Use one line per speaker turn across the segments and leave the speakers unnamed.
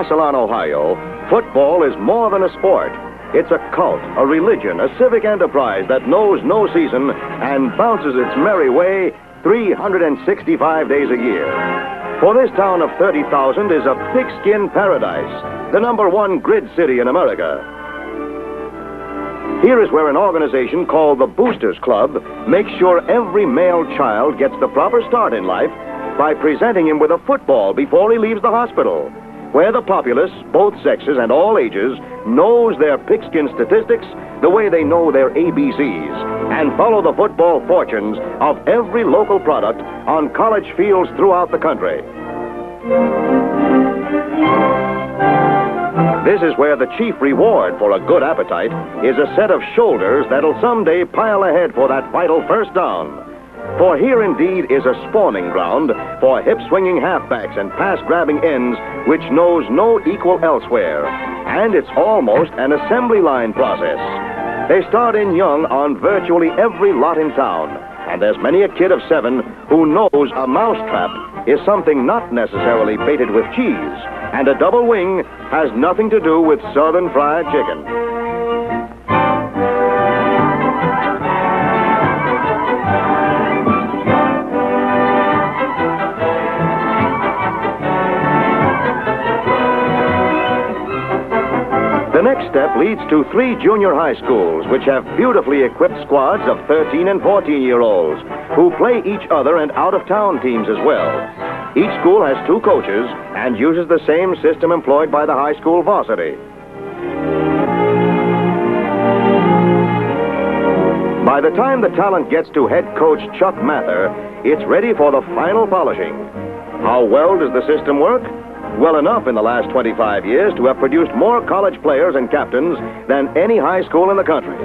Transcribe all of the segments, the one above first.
Massillon, Ohio, football is more than a sport. It's a cult, a religion, a civic enterprise that knows no season and bounces its merry way 365 days a year. For this town of 30,000 is a pigskin paradise, the #1 grid city in America. Here is where an organization called the Boosters Club makes sure every male child gets the proper start in life by presenting him with a football before he leaves the hospital, where the populace, both sexes and all ages, knows their pigskin statistics the way they know their ABCs and follow the football fortunes of every local product on college fields throughout the country. This is where the chief reward for a good appetite is a set of shoulders that'll someday pile ahead for that vital first down. For here indeed is a spawning ground for hip-swinging halfbacks and pass-grabbing ends which knows no equal elsewhere. And it's almost an assembly line process. They start in young on virtually every lot in town. And there's many a kid of 7 who knows a mousetrap is something not necessarily baited with cheese. And a double wing has nothing to do with southern fried chicken. The next step leads to 3 junior high schools, which have beautifully equipped squads of 13 and 14-year-olds who play each other and out-of-town teams as well. Each school has 2 coaches and uses the same system employed by the high school varsity. By the time the talent gets to head coach Chuck Mather, it's ready for the final polishing. How well does the system work? Well enough in the last 25 years to have produced more college players and captains than any high school in the country.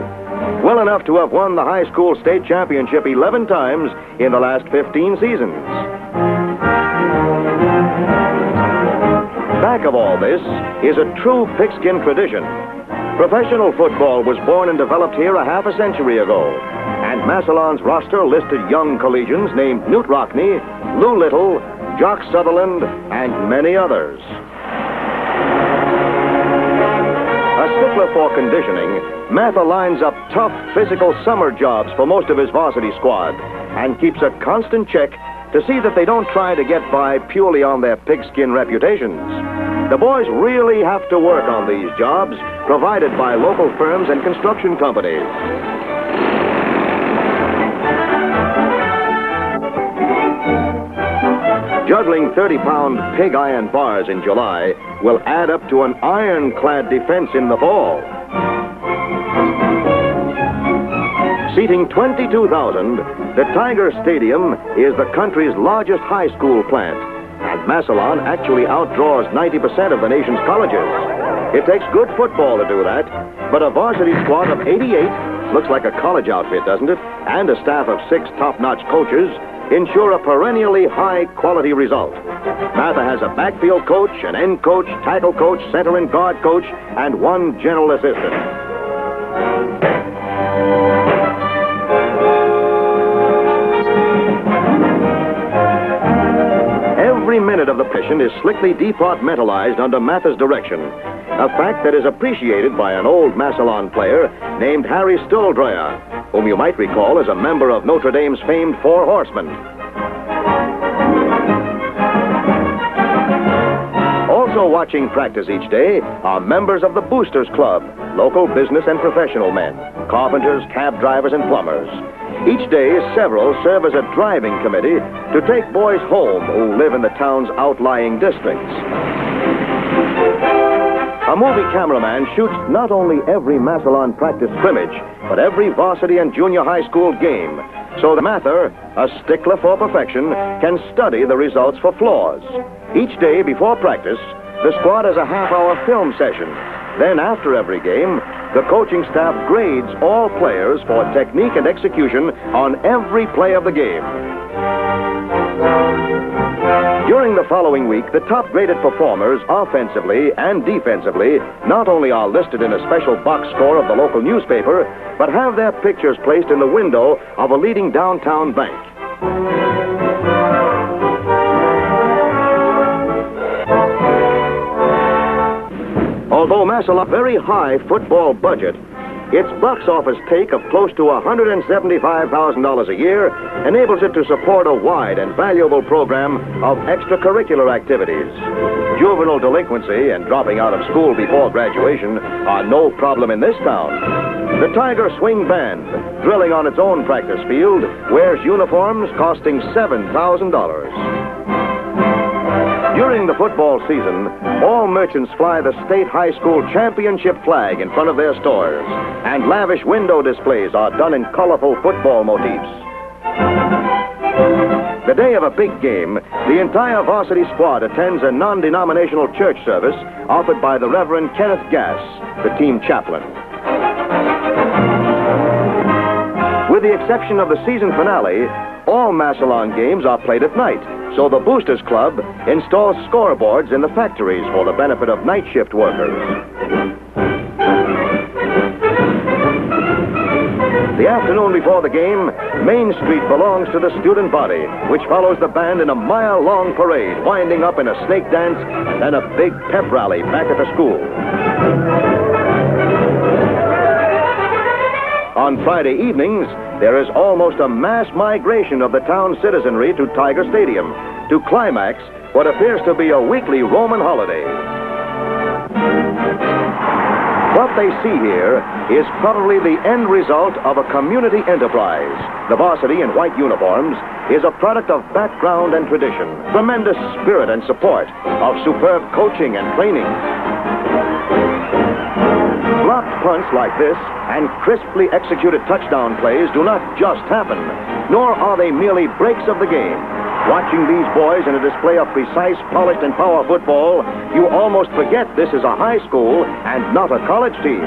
Well enough to have won the high school state championship 11 times in the last 15 seasons. Back of all this is a true pigskin tradition. Professional football was born and developed here a half a century ago, and Massillon's roster listed young collegians named Newt Rockney, Lou Little, Jock Sutherland, and many others. A stickler for conditioning, Mather lines up tough physical summer jobs for most of his varsity squad and keeps a constant check to see that they don't try to get by purely on their pigskin reputations. The boys really have to work on these jobs provided by local firms and construction companies. Juggling 30-pound pig iron bars in July will add up to an ironclad defense in the fall. Seating 22,000, the Tiger Stadium is the country's largest high school plant, and Massillon actually outdraws 90% of the nation's colleges. It takes good football to do that, but a varsity squad of 88, looks like a college outfit, doesn't it, and a staff of 6 top-notch coaches ensure a perennially high-quality result. Mather has a backfield coach, an end coach, tackle coach, center and guard coach, and 1 general assistant. Every minute of the mission is slickly departmentalized under Mather's direction, a fact that is appreciated by an old Massillon player named Harry Stoldreyer, whom you might recall as a member of Notre Dame's famed 4 Horsemen. Also watching practice each day are members of the Boosters Club, local business and professional men, carpenters, cab drivers, and plumbers. Each day, several serve as a driving committee to take boys home who live in the town's outlying districts. A movie cameraman shoots not only every Massillon practice scrimmage, but every varsity and junior high school game, so that Mather, a stickler for perfection, can study the results for flaws. Each day before practice, the squad has a half-hour film session. Then after every game, the coaching staff grades all players for technique and execution on every play of the game. During the following week, the top-graded performers, offensively and defensively, not only are listed in a special box score of the local newspaper, but have their pictures placed in the window of a leading downtown bank. Although Massillon's very high football budget, its box office take of close to $175,000 a year enables it to support a wide and valuable program of extracurricular activities. Juvenile delinquency and dropping out of school before graduation are no problem in this town. The Tiger Swing Band, drilling on its own practice field, wears uniforms costing $7,000. During the football season, all merchants fly the state high school championship flag in front of their stores, and lavish window displays are done in colorful football motifs. The day of a big game, the entire varsity squad attends a non-denominational church service offered by the Reverend Kenneth Gass, the team chaplain. With the exception of the season finale, all Massillon games are played at night, so the Boosters Club installs scoreboards in the factories for the benefit of night shift workers. The afternoon before the game, Main Street belongs to the student body, which follows the band in a mile-long parade, winding up in a snake dance and a big pep rally back at the school. On Friday evenings, there is almost a mass migration of the town's citizenry to Tiger Stadium to climax what appears to be a weekly Roman holiday. What they see here is probably the end result of a community enterprise. The varsity in white uniforms is a product of background and tradition, tremendous spirit and support, of superb coaching and training. Blocked punts like this and crisply executed touchdown plays do not just happen, nor are they merely breaks of the game. Watching these boys in a display of precise, polished, and power football, you almost forget this is a high school and not a college team.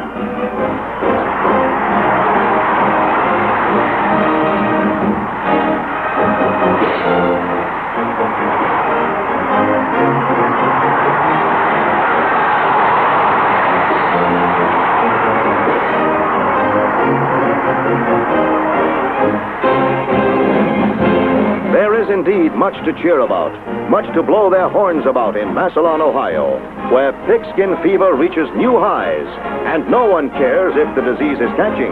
Indeed, much to cheer about, much to blow their horns about in Massillon, Ohio, where pigskin fever reaches new highs, and no one cares if the disease is catching.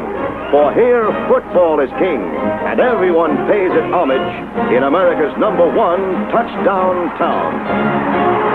For here, football is king, and everyone pays it homage in America's #1 touchdown town.